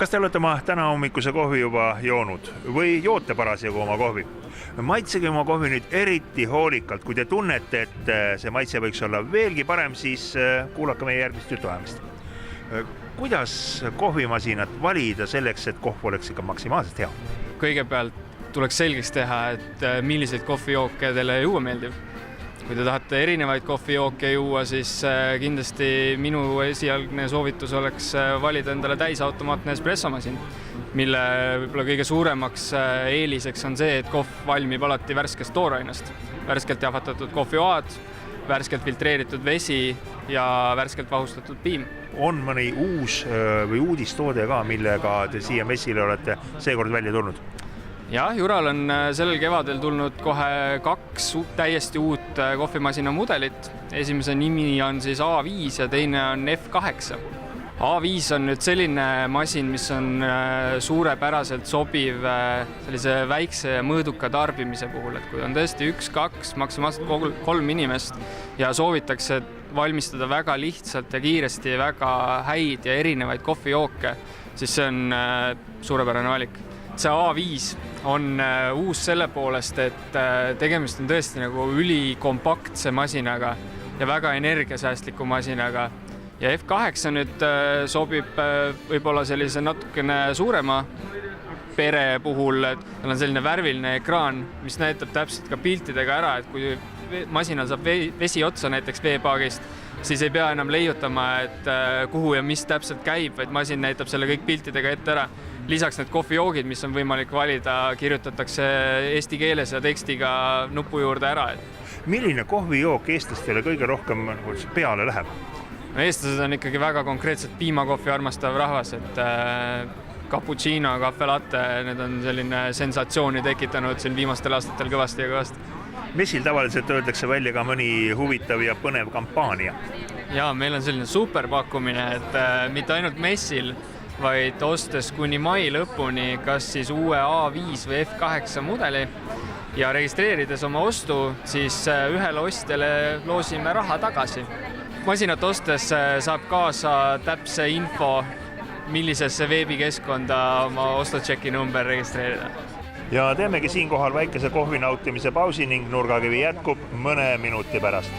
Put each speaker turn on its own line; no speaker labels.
Kas te olete oma täna hommikuse kohvi juba joonud või joote parasjagu oma kohvi? Maitsege oma kohvi nüüd eriti hoolikalt. Kui te tunnete, et see maitse võiks olla veelgi parem, siis kuulake meie järgmist jutuajamist. Kuidas kohvimasinat valida selleks, et kohv oleks ikka maksimaalselt hea?
Kõigepealt tuleks selgeks teha, et milliseid kohvijooke teile juua meeldib. Kui te tahate erinevaid kohvijooke juua, siis kindlasti minu esialgne soovitus oleks valida endale täisautomaatne espressomasin, mille võib-olla kõige suuremaks eeliseks on see, et kohv valmib alati värskest toorainest. Värskelt jahvatatud kohvioad, värskelt filtreeritud vesi ja värskelt vahustatud piim.
On mõni uus või uudistoode ka, millega te siia messile olete seekord välja tulnud?
Jah, Jural on sellel kevadel tulnud kohe 2 täiesti uut kohvimasina mudelit. Esimese nimi on siis A5 ja teine on F8. A5 on nüüd selline masin, mis on suurepäraselt sobiv sellise väikse mõõduka tarbimise puhul, et kui on tõesti 1-2, maksimaalselt 3 inimest ja soovitakse valmistada väga lihtsalt ja kiiresti väga häid ja erinevaid kohvijooke, siis see on suurepärane valik. See A5 on uus selle poolest, et tegemist on tõesti nagu ülikompaktse masinaga ja väga energiasäästliku masinaga. Ja F8 nüüd sobib võib-olla sellise natukene suurema pere puhul, et tal on selline värviline ekraan, mis näitab täpselt ka piltidega ära, et kui masinal saab vesi otsa näiteks veepaagist, siis ei pea enam leiutama, et kuhu ja mis täpselt käib, vaid masin näitab selle kõik piltidega ette ära. Lisaks need kohvijoogid, mis on võimalik valida, kirjutatakse eesti keeles ja tekstiga nupu juurde ära.
Milline kohvijook eestlastele kõige rohkem peale läheb?
Eestlased on ikkagi väga konkreetselt piimakohvi armastav rahvas, et cappuccino, cafe latte, need on selline sensatsiooni tekitanud siin viimastel aastatel kõvasti ja kõvasti.
Messil tavaliselt öeldakse välja ka mõni huvitav ja põnev kampaania?
Jaa, meil on selline superpakkumine, et mitte ainult messil, vaid ostes kuni mai lõpuni kas siis uue A5 või F8 mudeli ja registreerides oma ostu, siis ühele ostjale loosime raha tagasi. Masinat ostes saab kaasa täpse info, millisesse veebikeskkonda oma ostutšeki number registreerida.
Ja teemegi siinkohal väikese kohvi nautimise pausi ning nurgakivi jätkub mõne minuti pärast.